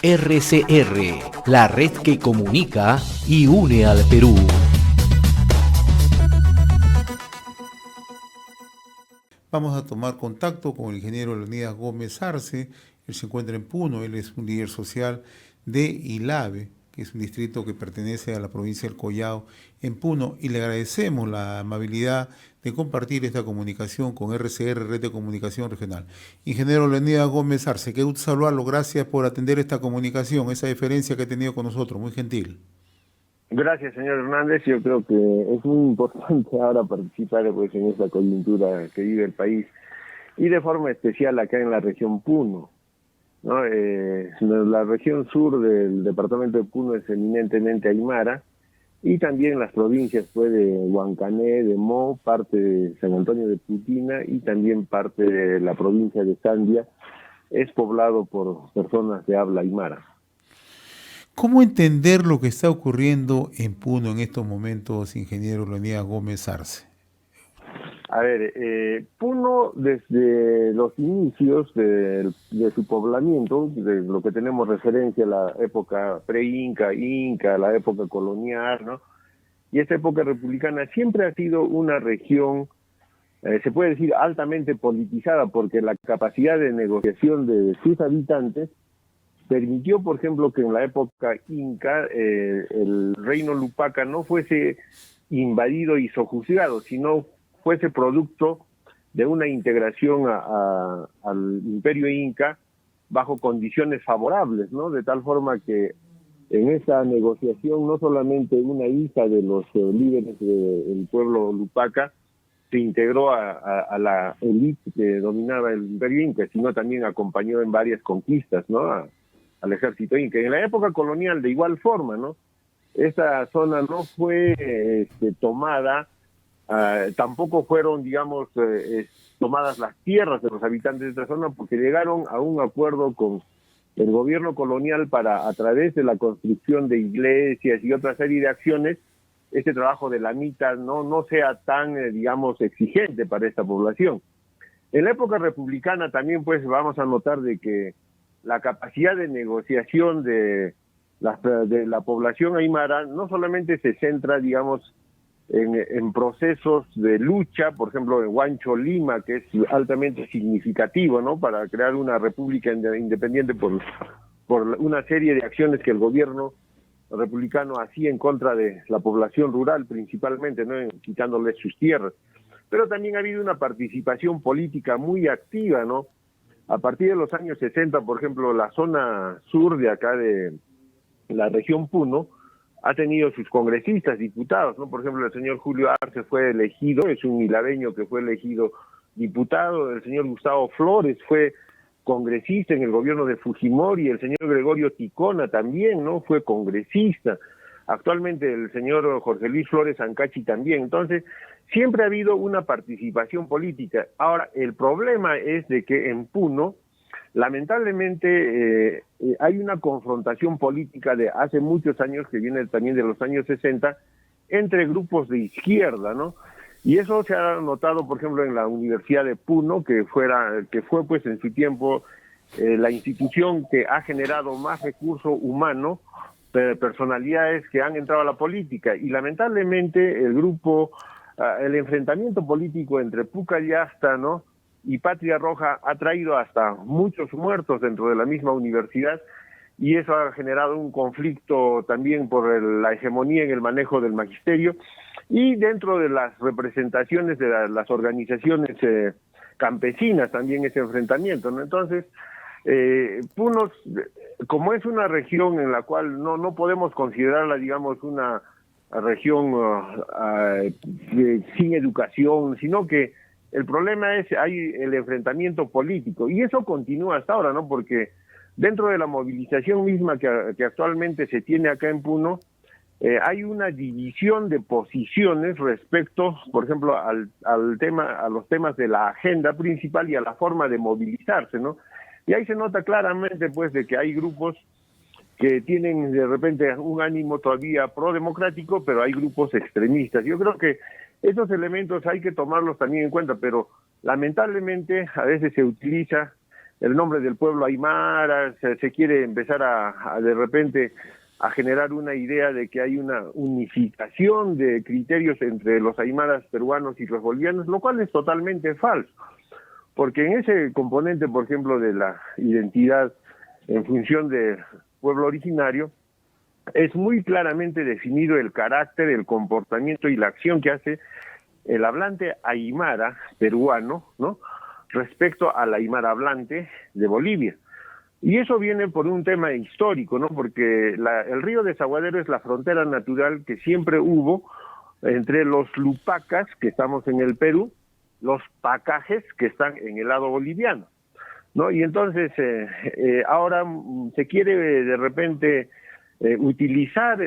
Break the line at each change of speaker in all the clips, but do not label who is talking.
RCR, la red que comunica y une al Perú.
Vamos a tomar contacto con el ingeniero Leonidas Gómez Arce. Él se encuentra en Puno, él es un líder social de Ilave, que es un distrito que pertenece a la provincia del Collao, en Puno, y le agradecemos la amabilidad de compartir esta comunicación con RCR, Red de Comunicación Regional. Ingeniero Leonidas Gómez Arce, qué gusto saludarlo, gracias por atender esta comunicación, esa deferencia que ha tenido con nosotros, muy gentil.
Gracias, señor Hernández. Yo creo que es muy importante ahora participar pues en esta coyuntura que vive el país y de forma especial acá en la región Puno, ¿no? La región sur del departamento de Puno es eminentemente aymara y también las provincias pues, de Huancané, de Mo, parte de San Antonio de Putina y también parte de la provincia de Sandia es poblado por personas de habla aymara.
¿Cómo entender lo que está ocurriendo en Puno en estos momentos, ingeniero Leonidas Gómez Arce?
A ver, Puno desde los inicios de su poblamiento, de lo que tenemos referencia a la época pre-Inca, Inca, la época colonial, ¿no? Y esta época republicana siempre ha sido una región, se puede decir, altamente politizada, porque la capacidad de negociación de sus habitantes permitió, por ejemplo, que en la época Inca el reino Lupaca no fuese invadido y sojuzgado, sino fuese producto de una integración al imperio Inca bajo condiciones favorables, ¿no? De tal forma que en esa negociación no solamente una hija de los líderes del pueblo Lupaca se integró a la élite que dominaba el imperio Inca, sino también acompañó en varias conquistas, ¿no? Al ejército inca. En la época colonial, de igual forma, ¿no? Esta zona no fue tomada, tampoco fueron, digamos, tomadas las tierras de los habitantes de esta zona, porque llegaron a un acuerdo con el gobierno colonial para, a través de la construcción de iglesias y otra serie de acciones, este trabajo de la mitad no sea tan, digamos, exigente para esta población. En la época republicana también, pues, vamos a notar de que la capacidad de negociación de la población aymara no solamente se centra, digamos, en procesos de lucha, por ejemplo, en Huancho Lima, que es altamente significativo, ¿no? Para crear una república independiente por una serie de acciones que el gobierno republicano hacía en contra de la población rural, principalmente, ¿no? Quitándoles sus tierras. Pero también ha habido una participación política muy activa, ¿no? A partir de los años 60, por ejemplo, la zona sur de acá de la región Puno ha tenido sus congresistas, diputados, ¿no? Por ejemplo, el señor Julio Arce fue elegido, es un ilaveño que fue elegido diputado, el señor Gustavo Flores fue congresista en el gobierno de Fujimori, el señor Gregorio Ticona también, ¿no? Fue congresista. Actualmente el señor Jorge Luis Flores Ancachi también. Entonces, siempre ha habido una participación política. Ahora, el problema es de que en Puno, lamentablemente, hay una confrontación política de hace muchos años, que viene también de los años 60, entre grupos de izquierda, ¿no? Y eso se ha notado, por ejemplo, en la Universidad de Puno, que fue pues en su tiempo la institución que ha generado más recurso humano, personalidades que han entrado a la política, y lamentablemente el enfrentamiento político entre Pucallasta, ¿no? y Patria Roja ha traído hasta muchos muertos dentro de la misma universidad, y eso ha generado un conflicto también por la hegemonía en el manejo del magisterio, y dentro de las representaciones de las organizaciones campesinas también ese enfrentamiento, ¿no? Entonces, Puno, como es una región en la cual no podemos considerarla, digamos, una región sin educación, sino que el problema es hay el enfrentamiento político, y eso continúa hasta ahora, ¿no? Porque dentro de la movilización misma que actualmente se tiene acá en Puno, hay una división de posiciones respecto, por ejemplo, a los temas de la agenda principal y a la forma de movilizarse, ¿no? Y ahí se nota claramente, pues, de que hay grupos que tienen de repente un ánimo todavía pro-democrático, pero hay grupos extremistas. Yo creo que esos elementos hay que tomarlos también en cuenta, pero lamentablemente a veces se utiliza el nombre del pueblo aymara, se quiere empezar a de repente a generar una idea de que hay una unificación de criterios entre los aymaras peruanos y los bolivianos, lo cual es totalmente falso, porque en ese componente, por ejemplo, de la identidad en función del pueblo originario, es muy claramente definido el carácter, el comportamiento y la acción que hace el hablante aymara peruano, ¿no?, respecto al aymara hablante de Bolivia. Y eso viene por un tema histórico, ¿no?, porque el río Desaguadero es la frontera natural que siempre hubo entre los lupacas, que estamos en el Perú, los pacajes, que están en el lado boliviano, ¿no? Y entonces ahora se quiere de repente utilizar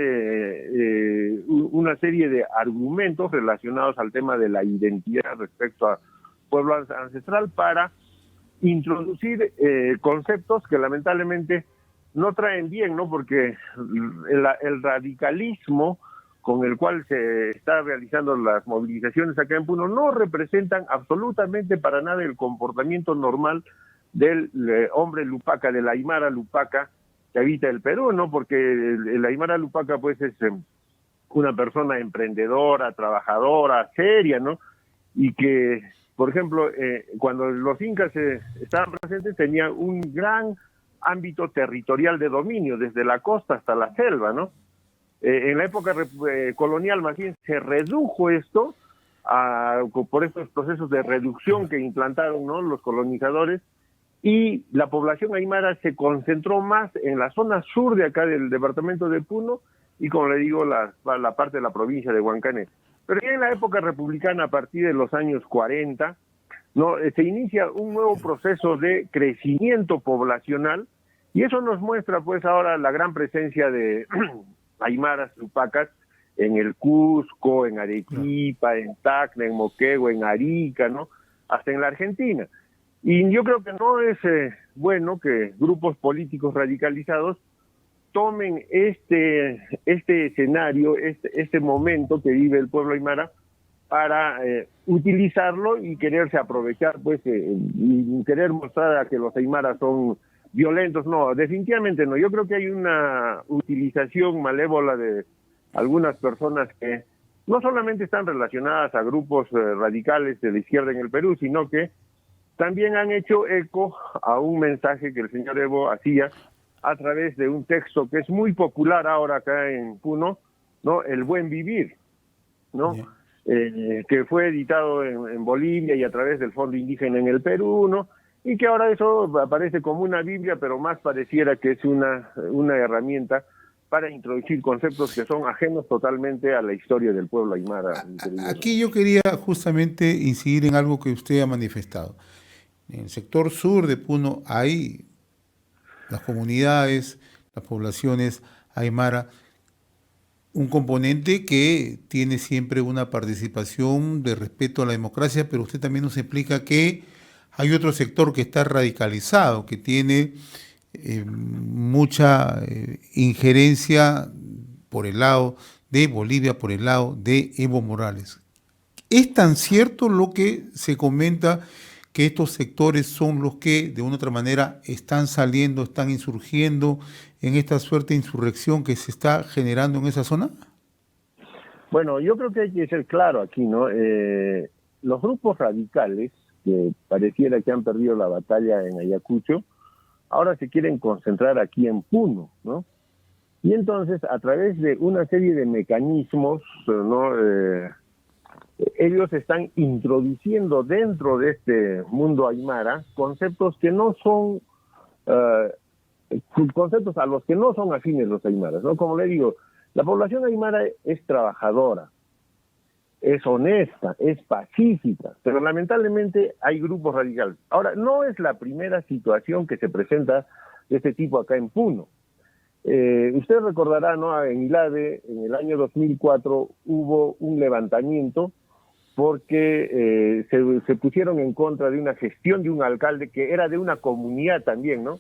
una serie de argumentos relacionados al tema de la identidad respecto a pueblo ancestral para introducir conceptos que lamentablemente no traen bien, ¿no? Porque el radicalismo con el cual se está realizando las movilizaciones acá en Puno no representan absolutamente para nada el comportamiento normal del hombre lupaca, del aymara lupaca que habita el Perú, ¿no? Porque el aymara lupaca pues es una persona emprendedora, trabajadora, seria, ¿no? Y que, por ejemplo, cuando los incas estaban presentes, tenían un gran ámbito territorial de dominio, desde la costa hasta la selva, ¿no? En la época colonial, más bien, se redujo esto por estos procesos de reducción que implantaron, ¿no?, los colonizadores, y la población aymara se concentró más en la zona sur de acá del departamento de Puno y, como le digo, la parte de la provincia de Huancané. Pero ya en la época republicana, a partir de los años 40, ¿no?, se inicia un nuevo proceso de crecimiento poblacional, y eso nos muestra pues ahora la gran presencia de aymaras lupacas en el Cusco, en Arequipa, en Tacna, en Moquegua, en Arica, ¿no?, hasta en la Argentina. Y yo creo que no es bueno que grupos políticos radicalizados tomen este escenario, este momento que vive el pueblo aymara para utilizarlo y quererse aprovechar, pues, y querer mostrar a que los aymaras son violentos. No, definitivamente no. Yo creo que hay una utilización malévola de algunas personas que no solamente están relacionadas a grupos radicales de la izquierda en el Perú, sino que también han hecho eco a un mensaje que el señor Evo hacía a través de un texto que es muy popular ahora acá en Puno, ¿no?, El Buen Vivir, ¿no? Que fue editado en Bolivia y a través del Fondo Indígena en el Perú, ¿no? Y que ahora eso aparece como una Biblia, pero más pareciera que es una herramienta para introducir conceptos que son ajenos totalmente a la historia del pueblo aymara.
Aquí yo quería justamente incidir en algo que usted ha manifestado. En el sector sur de Puno hay las comunidades, las poblaciones aymara, un componente que tiene siempre una participación de respeto a la democracia, pero usted también nos explica que hay otro sector que está radicalizado, que tiene mucha injerencia por el lado de Bolivia, por el lado de Evo Morales. ¿Es tan cierto lo que se comenta, que estos sectores son los que de una u otra manera están saliendo, están insurgiendo en esta suerte de insurrección que se está generando en esa zona?
Bueno, yo creo que hay que ser claro aquí, ¿no? Los grupos radicales, que pareciera que han perdido la batalla en Ayacucho, ahora se quieren concentrar aquí en Puno, ¿no? Y entonces, a través de una serie de mecanismos, ¿no?, ellos están introduciendo dentro de este mundo aymara conceptos que no son conceptos a los que no son afines los aymaras, ¿no? Como le digo, la población aymara es trabajadora, es honesta, es pacífica, pero lamentablemente hay grupos radicales. Ahora, no es la primera situación que se presenta de este tipo acá en Puno. Usted recordará, ¿no?, en Ilave, en el año 2004, hubo un levantamiento porque se pusieron en contra de una gestión de un alcalde que era de una comunidad también, ¿no?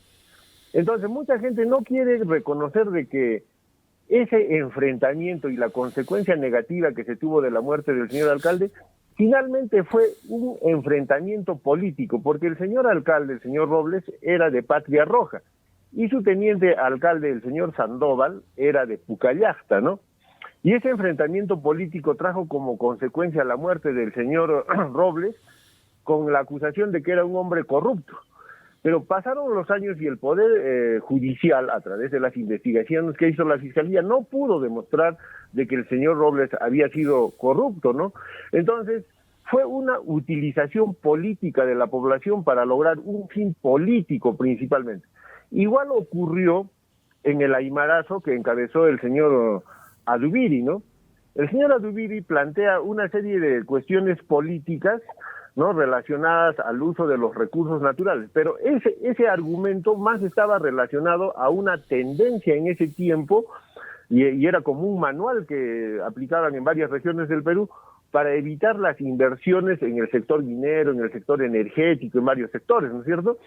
Entonces, mucha gente no quiere reconocer de que ese enfrentamiento y la consecuencia negativa que se tuvo de la muerte del señor alcalde finalmente fue un enfrentamiento político, porque el señor alcalde, el señor Robles, era de Patria Roja, y su teniente alcalde, el señor Sandoval, era de Pucallacta, ¿no? Y ese enfrentamiento político trajo como consecuencia la muerte del señor Robles, con la acusación de que era un hombre corrupto. Pero pasaron los años y el Poder Judicial, a través de las investigaciones que hizo la Fiscalía, no pudo demostrar de que el señor Robles había sido corrupto, ¿no? Entonces, fue una utilización política de la población para lograr un fin político principalmente. Igual ocurrió en el aymarazo que encabezó el señor Adubiri, ¿no? El señor Adubiri plantea una serie de cuestiones políticas, ¿no?, relacionadas al uso de los recursos naturales, pero ese argumento más estaba relacionado a una tendencia en ese tiempo, y era como un manual que aplicaban en varias regiones del Perú para evitar las inversiones en el sector minero, en el sector energético, en varios sectores, ¿no es cierto?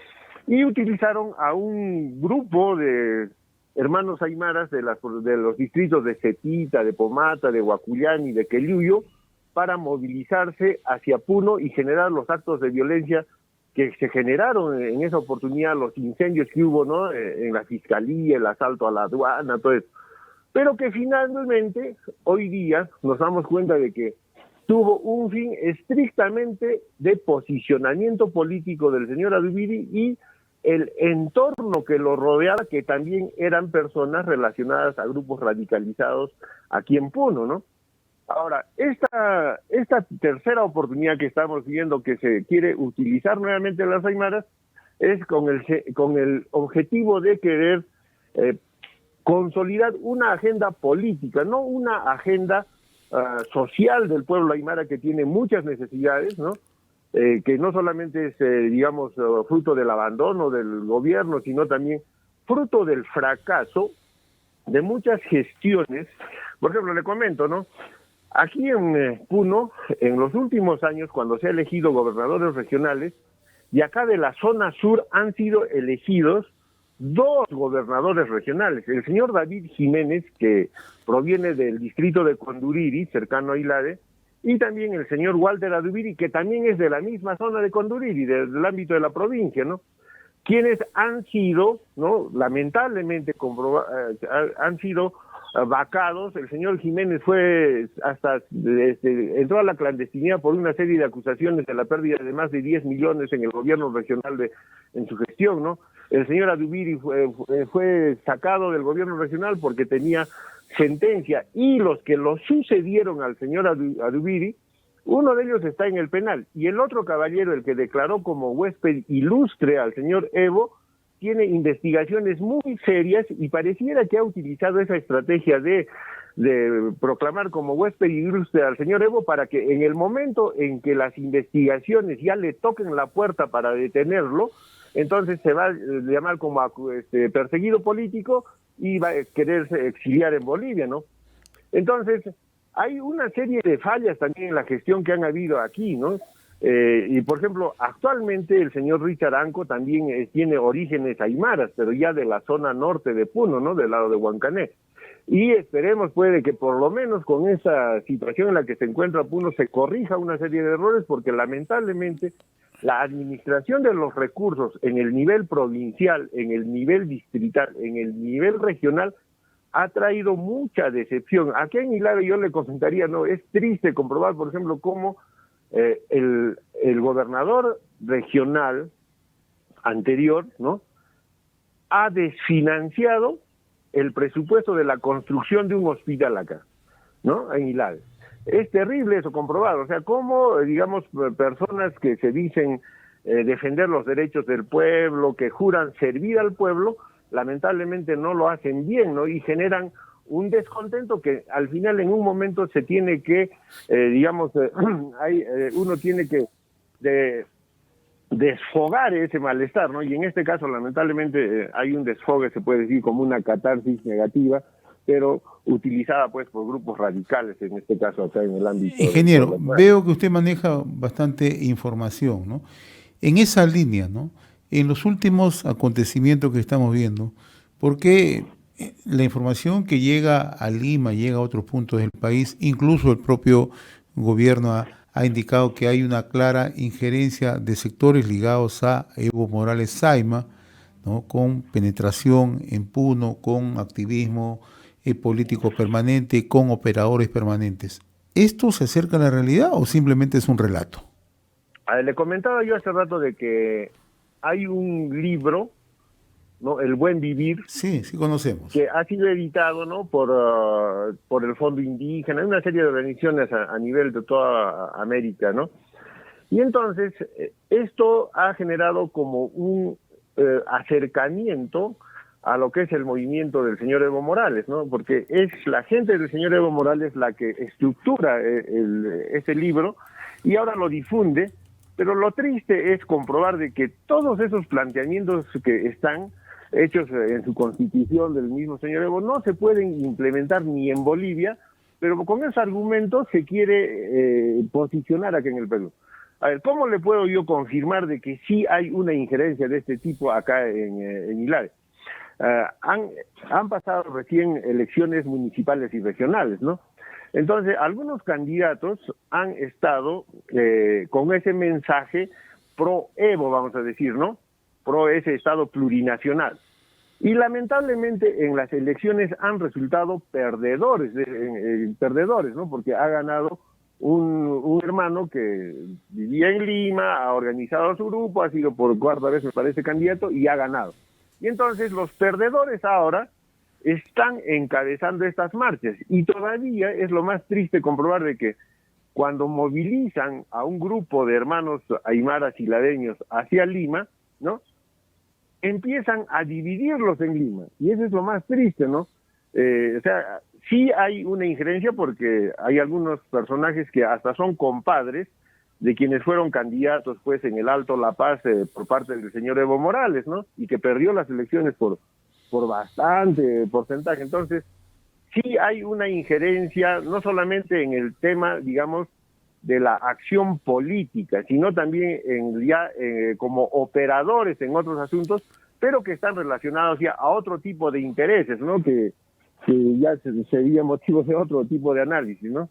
Y utilizaron a un grupo de hermanos aymaras de los distritos de Setita, de Pomata, de Huacullán y de Queliuyo, para movilizarse hacia Puno y generar los actos de violencia que se generaron en esa oportunidad, los incendios que hubo, ¿no?, en la fiscalía, el asalto a la aduana, todo eso. Pero que finalmente, hoy día, nos damos cuenta de que tuvo un fin estrictamente de posicionamiento político del señor Adubiri y el entorno que lo rodeaba, que también eran personas relacionadas a grupos radicalizados aquí en Puno, ¿no? Ahora, esta tercera oportunidad que estamos viendo que se quiere utilizar nuevamente las aymaras es con el objetivo de querer consolidar una agenda política, no una agenda social del pueblo aymara que tiene muchas necesidades, ¿no? Que no solamente es, digamos, fruto del abandono del gobierno, sino también fruto del fracaso de muchas gestiones. Por ejemplo, le comento, ¿no? Aquí en Puno, en los últimos años, cuando se ha elegido gobernadores regionales, y acá de la zona sur han sido elegidos 2 gobernadores regionales. El señor David Jiménez, que proviene del distrito de Conduriri, cercano a Ilade, y también el señor Walter Adubiri, que también es de la misma zona de Conduriri, del ámbito de la provincia, ¿no? Quienes han sido, ¿no?, lamentablemente han sido vacados. El señor Jiménez fue entró a la clandestinidad por una serie de acusaciones de la pérdida de más de 10 millones en el gobierno regional en su gestión, ¿no? El señor Adubiri fue sacado del gobierno regional porque tenía sentencia, y los que lo sucedieron al señor Adubiri, uno de ellos está en el penal, y el otro caballero, el que declaró como huésped ilustre al señor Evo, tiene investigaciones muy serias y pareciera que ha utilizado esa estrategia de proclamar como huésped ilustre al señor Evo para que en el momento en que las investigaciones ya le toquen la puerta para detenerlo, entonces se va a llamar como perseguido político y va a quererse exiliar en Bolivia, ¿no? Entonces, hay una serie de fallas también en la gestión que han habido aquí, ¿no? Y por ejemplo, actualmente el señor Richard Anco también tiene orígenes aymaras, pero ya de la zona norte de Puno, ¿no?, del lado de Huancané. Y esperemos, puede que por lo menos con esa situación en la que se encuentra Puno se corrija una serie de errores, porque lamentablemente la administración de los recursos en el nivel provincial, en el nivel distrital, en el nivel regional, ha traído mucha decepción. Aquí en Ilave yo le comentaría, no, es triste comprobar, por ejemplo, cómo el gobernador regional anterior, ¿no?, ha desfinanciado el presupuesto de la construcción de un hospital acá, ¿no?, en Ilave. Es terrible eso comprobar, o sea, cómo, digamos, personas que se dicen defender los derechos del pueblo, que juran servir al pueblo, lamentablemente no lo hacen bien, ¿no?, y generan un descontento que al final en un momento se tiene que, uno tiene que desfogar ese malestar, ¿no? Y en este caso lamentablemente hay un desfogue, se puede decir, como una catarsis negativa, pero utilizada pues por grupos radicales, en este caso acá en el ámbito.
Ingeniero, veo que usted maneja bastante información, ¿no? En esa línea, ¿no?, en los últimos acontecimientos que estamos viendo, ¿por qué la información que llega a Lima, llega a otros puntos del país, incluso el propio gobierno ha indicado que hay una clara injerencia de sectores ligados a Evo Morales Saima, ¿no? Con penetración en Puno, con activismo político permanente, con operadores permanentes. ¿Esto se acerca a la realidad o simplemente es un relato?
Le comentaba yo hace rato de que hay un libro, ¿no? El Buen Vivir.
Sí, sí conocemos.
Que ha sido editado, ¿no? Por el Fondo Indígena, una serie de organizaciones a nivel de toda América, ¿no? Y entonces, esto ha generado como un acercamiento a lo que es el movimiento del señor Evo Morales, ¿no? Porque es la gente del señor Evo Morales la que estructura este libro y ahora lo difunde, pero lo triste es comprobar de que todos esos planteamientos que están hechos en su constitución del mismo señor Evo no se pueden implementar ni en Bolivia, pero con esos argumentos se quiere posicionar aquí en el Perú. A ver, ¿cómo le puedo yo confirmar de que sí hay una injerencia de este tipo acá en Ilave? Han pasado recién elecciones municipales y regionales, ¿no? Entonces, algunos candidatos han estado con ese mensaje pro Evo, vamos a decir, ¿no? Pro ese Estado plurinacional. Y lamentablemente en las elecciones han resultado perdedores, perdedores, ¿no? Porque ha ganado un hermano que vivía en Lima, ha organizado su grupo, ha sido por cuarta vez, me parece, candidato y ha ganado. Y entonces los perdedores ahora están encabezando estas marchas. Y todavía es lo más triste comprobar de que cuando movilizan a un grupo de hermanos aymaras y ladeños hacia Lima, ¿no? Empiezan a dividirlos en Lima, y eso es lo más triste, ¿no? O sea, sí hay una injerencia porque hay algunos personajes que hasta son compadres de quienes fueron candidatos, pues, en el Alto La Paz por parte del señor Evo Morales, ¿no? Y que perdió las elecciones por bastante porcentaje. Entonces, sí hay una injerencia, no solamente en el tema, digamos, de la acción política, sino también como operadores en otros asuntos, pero que están relacionados ya a otro tipo de intereses, ¿no? Que ya sería motivo de otro tipo de análisis, ¿no?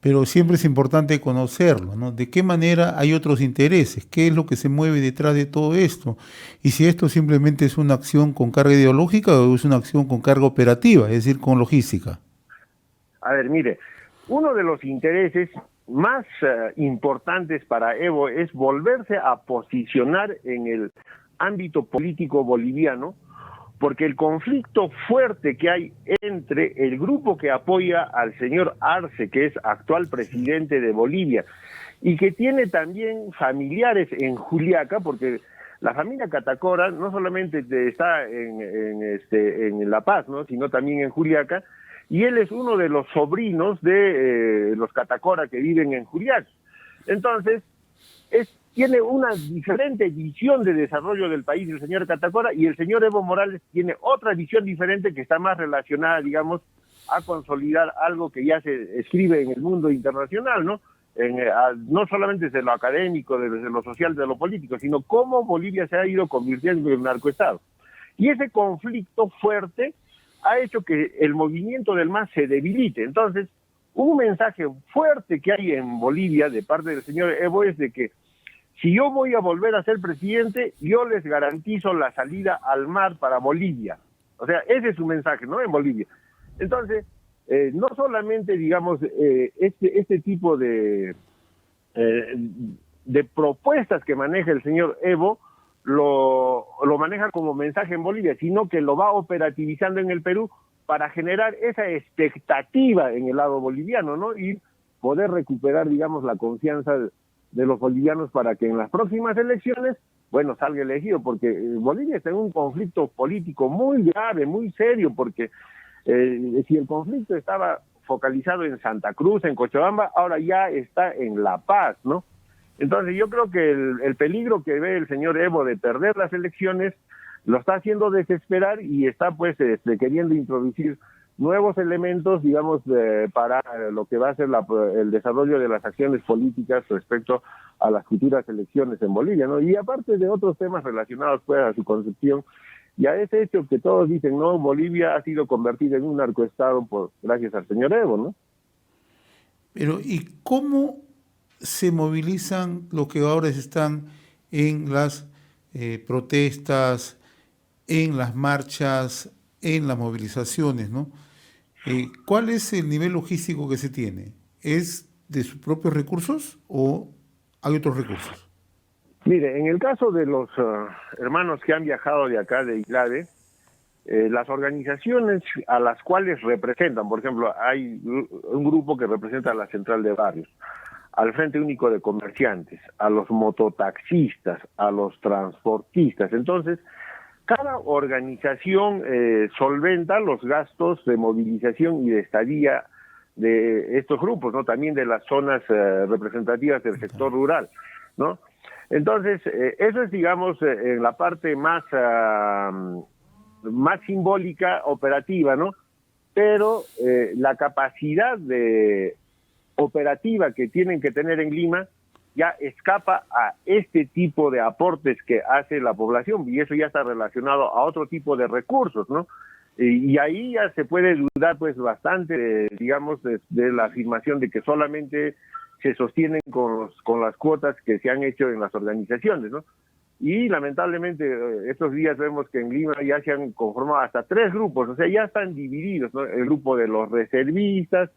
Pero siempre es importante conocerlo, ¿no? ¿De qué manera hay otros intereses? ¿Qué es lo que se mueve detrás de todo esto? Y si esto simplemente es una acción con carga ideológica o es una acción con carga operativa, es decir, con logística.
A ver, mire, uno de los intereses más importantes para Evo es volverse a posicionar en el ámbito político boliviano, porque el conflicto fuerte que hay entre el grupo que apoya al señor Arce, que es actual presidente de Bolivia, y que tiene también familiares en Juliaca, porque la familia Catacora no solamente está en La Paz, ¿no? Sino también en Juliaca, y él es uno de los sobrinos de los Catacora que viven en Juliaca. Entonces, tiene una diferente visión de desarrollo del país el señor Catacora, y el señor Evo Morales tiene otra visión diferente que está más relacionada, digamos, a consolidar algo que ya se escribe en el mundo internacional, ¿no? No solamente desde lo académico, desde lo social, de lo político, sino cómo Bolivia se ha ido convirtiendo en un narcoestado. Y ese conflicto fuerte ha hecho que el movimiento del MAS se debilite. Entonces, un mensaje fuerte que hay en Bolivia de parte del señor Evo es de que si yo voy a volver a ser presidente, yo les garantizo la salida al mar para Bolivia. O sea, ese es su mensaje, ¿no? En Bolivia. Entonces, no solamente, digamos, este tipo de propuestas que maneja el señor Evo, lo maneja como mensaje en Bolivia, sino que lo va operativizando en el Perú para generar esa expectativa en el lado boliviano, ¿no? Y poder recuperar, digamos, la confianza de los bolivianos para que en las próximas elecciones, bueno, salga elegido, porque Bolivia está en un conflicto político muy grave, muy serio, porque si el conflicto estaba focalizado en Santa Cruz, en Cochabamba, ahora ya está en La Paz, ¿no? Entonces yo creo que el peligro que ve el señor Evo de perder las elecciones lo está haciendo desesperar y está pues queriendo introducir nuevos elementos, digamos, para lo que va a ser el desarrollo de las acciones políticas respecto a las futuras elecciones en Bolivia, ¿no? Y aparte de otros temas relacionados pues a su concepción y a ese hecho que todos dicen, no, Bolivia ha sido convertida en un narcoestado gracias al señor Evo, ¿no?
Pero, ¿y cómo se movilizan los que ahora están en las protestas, en las marchas, en las movilizaciones, ¿no? ¿Cuál es el nivel logístico que se tiene? ¿Es de sus propios recursos o hay otros recursos?
Mire, en el caso de los hermanos que han viajado de acá, de ILADE, las organizaciones a las cuales representan, por ejemplo, hay un grupo que representa a la Central de Barrios, al Frente Único de Comerciantes, a los mototaxistas, a los transportistas. Entonces, cada organización solventa los gastos de movilización y de estadía de estos grupos, ¿no? También de las zonas representativas del sector rural, ¿no? Entonces, eso es, digamos, en la parte más simbólica, operativa, ¿no? Pero la capacidad operativa que tienen que tener en Lima ya escapa a este tipo de aportes que hace la población, y eso ya está relacionado a otro tipo de recursos, ¿no? Y ahí ya se puede dudar pues bastante, digamos, de la afirmación de que solamente se sostienen con las cuotas que se han hecho en las organizaciones, ¿no? Y lamentablemente estos días vemos que en Lima ya se han conformado hasta 3 grupos, o sea, ya están divididos, ¿no? El grupo de los reservistas,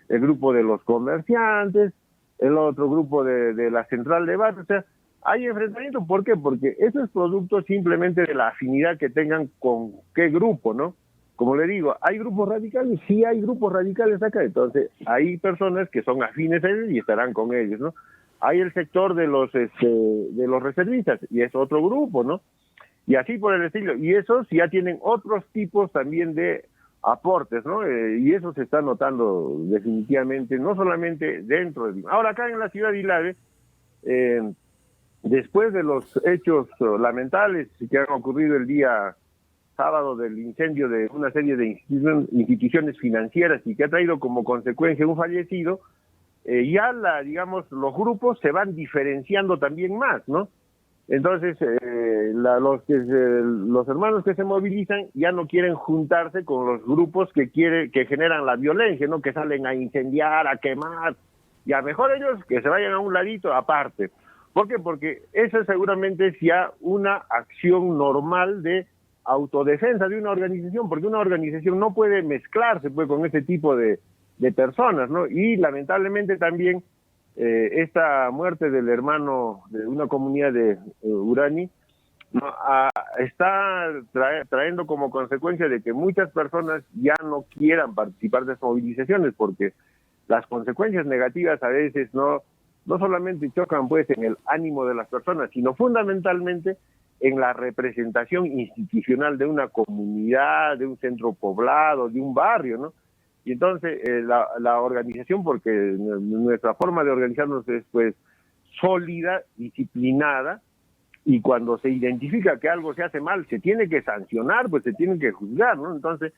el grupo de los comerciantes, el otro grupo de la Central de Barrios. O sea, hay enfrentamiento. ¿Por qué? Porque eso es producto simplemente de la afinidad que tengan con qué grupo, ¿no? Como le digo, ¿hay grupos radicales? Sí hay grupos radicales acá, entonces hay personas que son afines a ellos y estarán con ellos, ¿no? Hay el sector de los reservistas, y es otro grupo, ¿no? Y así por el estilo. Y esos ya tienen otros tipos también de aportes, ¿no? Y eso se está notando definitivamente, no solamente dentro de Lima. Ahora, acá en la ciudad de ILADE, después de los hechos lamentables que han ocurrido el día sábado del incendio de una serie de instituciones financieras y que ha traído como consecuencia un fallecido, ya digamos, los grupos se van diferenciando también más, ¿no? Entonces, los hermanos que se movilizan ya no quieren juntarse con los grupos que generan la violencia, ¿no? Que salen a incendiar, a quemar, y a mejor ellos que se vayan a un ladito aparte. ¿Por qué? Porque eso seguramente es ya una acción normal de autodefensa de una organización, porque una organización no puede mezclarse pues con ese tipo de personas, ¿no? Y lamentablemente también esta muerte del hermano de una comunidad de Urani, ¿no? Está trayendo como consecuencia de que muchas personas ya no quieran participar de esas movilizaciones, porque las consecuencias negativas a veces no solamente chocan pues en el ánimo de las personas, sino fundamentalmente en la representación institucional de una comunidad, de un centro poblado, de un barrio, ¿no? Y entonces la organización, porque nuestra forma de organizarnos es pues sólida, disciplinada, y cuando se identifica que algo se hace mal, se tiene que sancionar, pues se tiene que juzgar, ¿no? Entonces,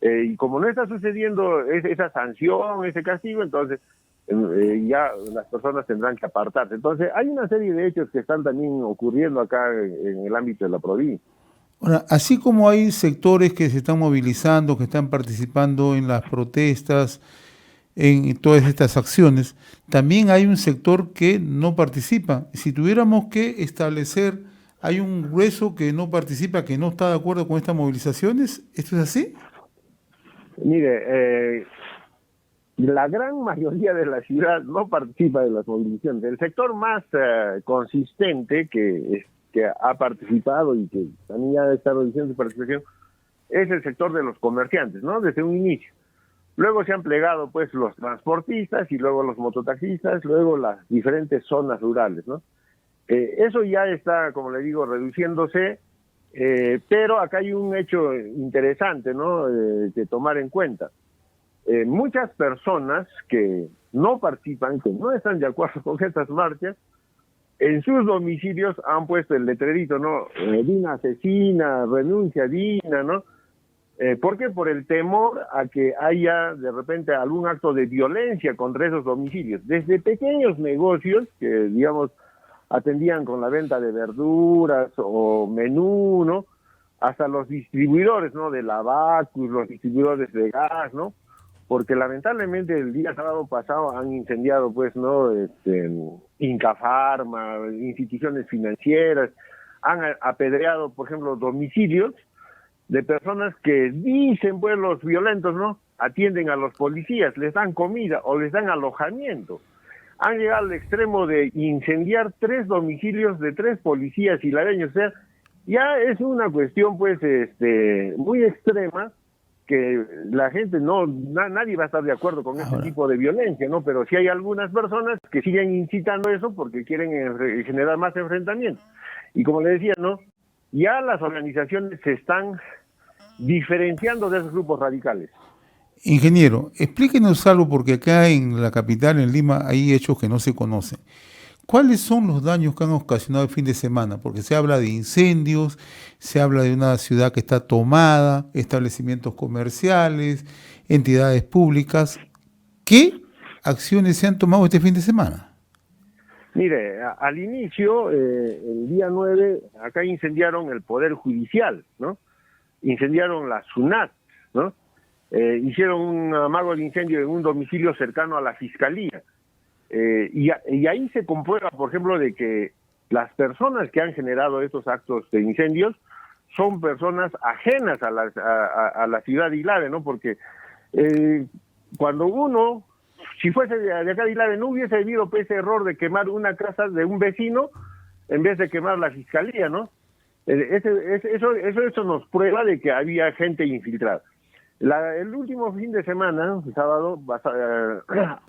y como no está sucediendo esa sanción, ese castigo, entonces ya las personas tendrán que apartarse. Entonces, hay una serie de hechos que están también ocurriendo acá en el ámbito de la provincia.
Ahora, así como hay sectores que se están movilizando, que están participando en las protestas, en todas estas acciones, también hay un sector que no participa. Si tuviéramos que establecer, hay un grueso que no participa, que no está de acuerdo con estas movilizaciones, ¿esto es así?
Mire, la gran mayoría de la ciudad no participa de las movilizaciones. El sector más consistente que ha participado y que también ya está reduciendo su participación es el sector de los comerciantes, ¿no? Desde un inicio. Luego se han plegado pues los transportistas y luego los mototaxistas, luego las diferentes zonas rurales, ¿no? Eso ya está, como le digo, reduciéndose, pero acá hay un hecho interesante, ¿no? Que tomar en cuenta. Muchas personas que no participan, que no están de acuerdo con estas marchas, en sus domicilios han puesto el letrerito, ¿no? Dina asesina, renuncia Dina, ¿no? ¿Por qué? Por el temor a que haya de repente algún acto de violencia contra esos domicilios. Desde pequeños negocios que, digamos, atendían con la venta de verduras o menú, ¿no? Hasta los distribuidores, ¿no? De Lavacus, los distribuidores de gas, ¿no? porque lamentablemente el día sábado pasado han incendiado, pues, ¿no? Inca Pharma, instituciones financieras, han apedreado, por ejemplo, domicilios de personas que dicen, pues, los violentos, ¿no? Atienden a los policías, les dan comida o les dan alojamiento. Han llegado al extremo de incendiar 3 domicilios de 3 policías hilareños. O sea, ya es una cuestión, pues, muy extrema, que la gente nadie va a estar de acuerdo con este tipo de violencia, ¿no? Pero sí hay algunas personas que siguen incitando eso porque quieren generar más enfrentamientos. Y como le decía, ¿no? Ya las organizaciones se están diferenciando de esos grupos radicales.
Ingeniero, explíquenos algo, porque acá en la capital, en Lima, hay hechos que no se conocen. ¿Cuáles son los daños que han ocasionado el fin de semana? Porque se habla de incendios, se habla de una ciudad que está tomada, establecimientos comerciales, entidades públicas. ¿Qué acciones se han tomado este fin de semana?
Mire, al inicio, el día 9, acá incendiaron el Poder Judicial, ¿no? Incendiaron la SUNAT, ¿no? Hicieron un amago de incendio en un domicilio cercano a la Fiscalía. Y ahí se comprueba, por ejemplo, de que las personas que han generado estos actos de incendios son personas ajenas a la ciudad de Ilave, ¿no? Porque cuando uno, si fuese de acá de Ilave, no hubiese habido ese error de quemar una casa de un vecino en vez de quemar la Fiscalía, ¿no? Eso nos prueba de que había gente infiltrada. El último fin de semana, el sábado,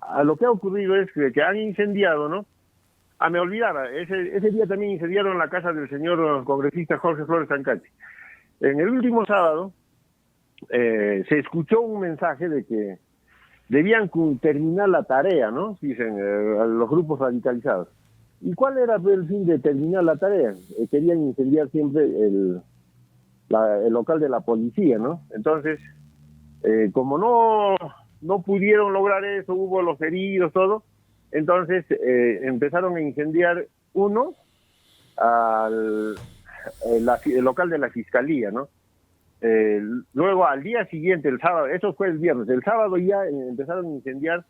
a lo que ha ocurrido es que han incendiado, ¿no? Me olvidaba, ese día también incendiaron la casa del señor congresista Jorge Flores Sancachi. En el último sábado se escuchó un mensaje de que debían terminar la tarea, ¿no? Dicen los grupos radicalizados. ¿Y cuál era el fin de terminar la tarea? Querían incendiar siempre el local de la policía, ¿no? Entonces, como no pudieron lograr eso, hubo los heridos, todo, entonces empezaron a incendiar el local de la Fiscalía, ¿no? Luego al día siguiente, el sábado, eso fue el viernes, el sábado ya empezaron a incendiar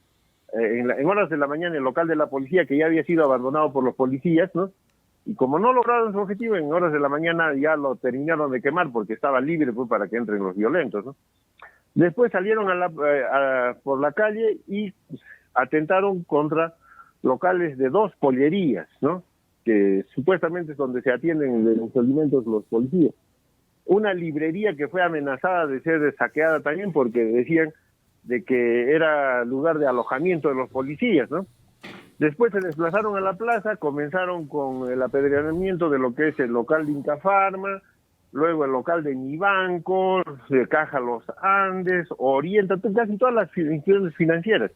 en horas de la mañana el local de la policía, que ya había sido abandonado por los policías, ¿no? Y como no lograron su objetivo, en horas de la mañana ya lo terminaron de quemar porque estaba libre, pues, para que entren los violentos, ¿no? Después salieron por la calle y atentaron contra locales de 2 pollerías, ¿no? Que supuestamente es donde se atienden los alimentos los policías. Una librería que fue amenazada de ser saqueada también porque decían de que era lugar de alojamiento de los policías, ¿no? Después se desplazaron a la plaza, comenzaron con el apedreamiento de lo que es el local de Inca Pharma, luego el local de Mi Banco, Caja Los Andes, Orienta, casi todas las instituciones financieras.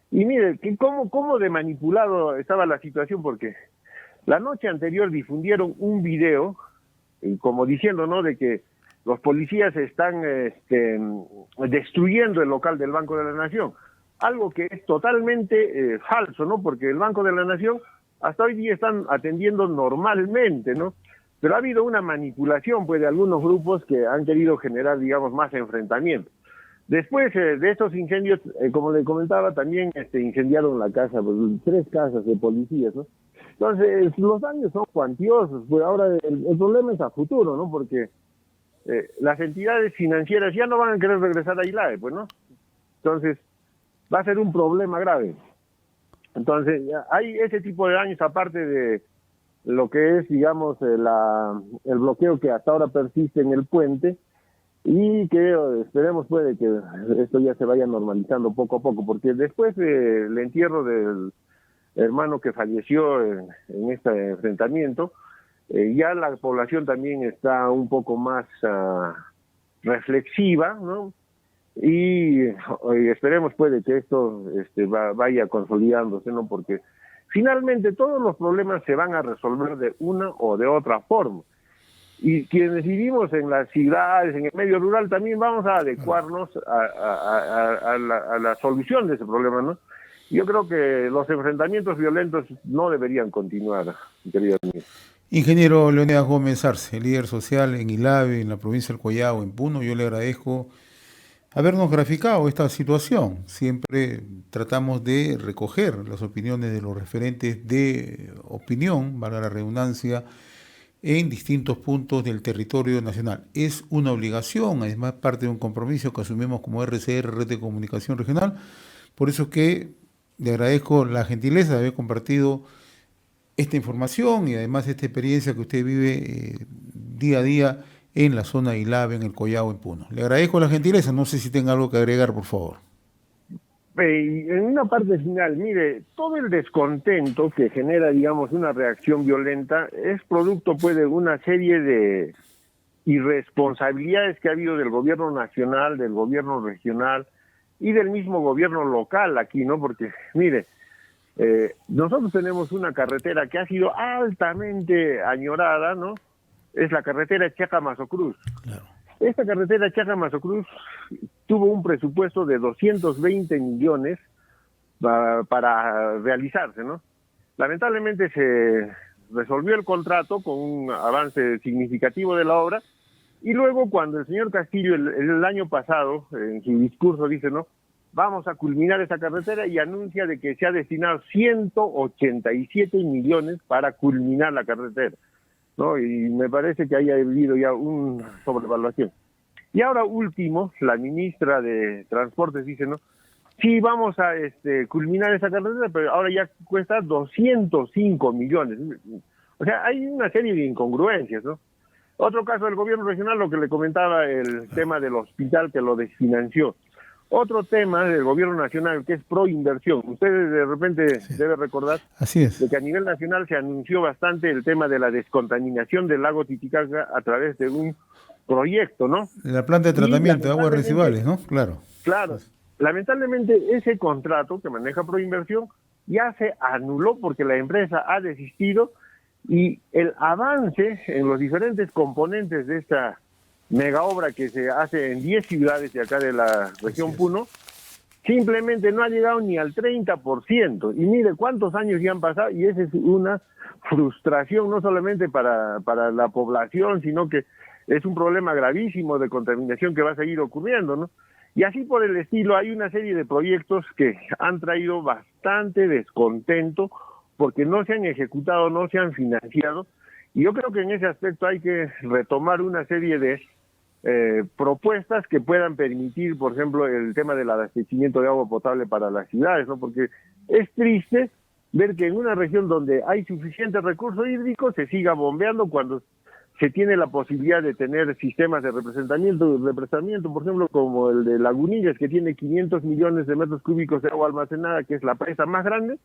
Y mire, cómo de manipulado estaba la situación, porque la noche anterior difundieron un video, como diciendo, ¿no?, de que los policías están destruyendo el local del Banco de la Nación. Algo que es totalmente falso, ¿no? Porque el Banco de la Nación hasta hoy día están atendiendo normalmente, ¿no? Pero ha habido una manipulación, pues, de algunos grupos que han querido generar, digamos, más enfrentamientos. Después de estos incendios, como le comentaba, también incendiaron la casa, pues, 3 casas de policías, ¿no? Entonces, los daños son cuantiosos, pues ahora el problema es a futuro, ¿no? Porque las entidades financieras ya no van a querer regresar a Ilave, pues, ¿no? Entonces, va a ser un problema grave. Entonces, hay ese tipo de daños, aparte de lo que es, digamos, el bloqueo que hasta ahora persiste en el puente, y que esperemos puede que esto ya se vaya normalizando poco a poco, porque después del entierro del hermano que falleció en este enfrentamiento, ya la población también está un poco más reflexiva, ¿no? Y esperemos puede que esto vaya consolidándose, ¿no? Porque finalmente todos los problemas se van a resolver de una o de otra forma. Y quienes vivimos en las ciudades, en el medio rural, también vamos a adecuarnos a la solución de ese problema, ¿no? Yo creo que los enfrentamientos violentos no deberían continuar, querido amigo.
Ingeniero Leonidas Gómez Arce, líder social en Ilave, en la provincia del Collao, en Puno, yo le agradezco habernos graficado esta situación. Siempre tratamos de recoger las opiniones de los referentes de opinión, valga la redundancia, en distintos puntos del territorio nacional. Es una obligación, además parte de un compromiso que asumimos como RCR, Red de Comunicación Regional. Por eso que le agradezco la gentileza de haber compartido esta información y además esta experiencia que usted vive día a día en la zona de Ilave, en el Collao, en Puno. Le agradezco la gentileza, no sé si tenga algo que agregar, por favor.
En una parte final, mire, todo el descontento que genera, digamos, una reacción violenta es producto, pues, de una serie de irresponsabilidades que ha habido del gobierno nacional, del gobierno regional y del mismo gobierno local aquí, ¿no? Porque, mire, nosotros tenemos una carretera que ha sido altamente añorada, ¿no? Es la carretera Chaca-Mazocruz. Claro. Esta carretera Chaca-Mazocruz tuvo un presupuesto de 220 millones para realizarse, ¿no? Lamentablemente se resolvió el contrato con un avance significativo de la obra y luego cuando el señor Castillo el año pasado en su discurso dice, ¿no? Vamos a culminar esa carretera y anuncia de que se ha destinado 187 millones para culminar la carretera, ¿no? Y me parece que haya habido ya una sobrevaluación. Y ahora último, la ministra de Transportes dice, ¿no? Sí, vamos a culminar esa carretera, pero ahora ya cuesta 205 millones. O sea, hay una serie de incongruencias, ¿no? Otro caso del gobierno regional, lo que le comentaba, el tema del hospital que lo desfinanció. Otro tema del gobierno nacional que es proinversión. Ustedes de repente deben recordar
Así es.
de que a nivel nacional se anunció bastante el tema de la descontaminación del lago Titicaca a través de un proyecto, ¿no?
La planta de tratamiento de aguas residuales, ¿no? Claro.
Claro. Lamentablemente ese contrato que maneja Proinversión ya se anuló porque la empresa ha desistido y el avance en los diferentes componentes de esta mega obra que se hace en 10 ciudades de acá de la región Puno, simplemente no ha llegado ni al 30%. Y mire cuántos años ya han pasado y esa es una frustración no solamente para la población, sino que es un problema gravísimo de contaminación que va a seguir ocurriendo, ¿no? Y así por el estilo hay una serie de proyectos que han traído bastante descontento porque no se han ejecutado, no se han financiado. Y yo creo que en ese aspecto hay que retomar una serie de propuestas que puedan permitir, por ejemplo, el tema del abastecimiento de agua potable para las ciudades, ¿no? Porque es triste ver que en una región donde hay suficiente recurso hídrico se siga bombeando cuando se tiene la posibilidad de tener sistemas de represamiento, por ejemplo, como el de Lagunillas, que tiene 500 millones de metros cúbicos de agua almacenada, que es la presa más grande,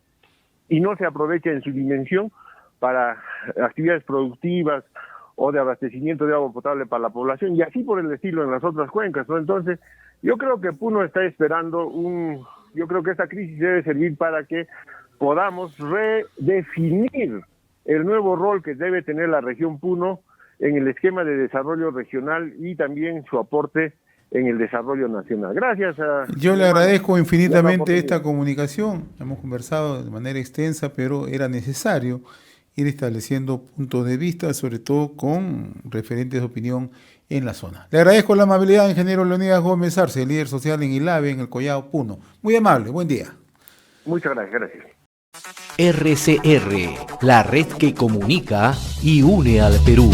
y no se aprovecha en su dimensión para actividades productivas o de abastecimiento de agua potable para la población, y así por el estilo en las otras cuencas, ¿no? Entonces, yo creo que Puno está esperando yo creo que esta crisis debe servir para que podamos redefinir el nuevo rol que debe tener la región Puno en el esquema de desarrollo regional y también su aporte en el desarrollo nacional. Gracias.
Yo le agradezco infinitamente esta comunicación. Hemos conversado de manera extensa, pero era necesario ir estableciendo puntos de vista, sobre todo con referentes de opinión en la zona. Le agradezco la amabilidad, ingeniero Leonidas Gómez Arce, líder social en Ilave, en el Collao, Puno. Muy amable, buen día.
Muchas gracias, gracias.
RCR, la red que comunica y une al Perú.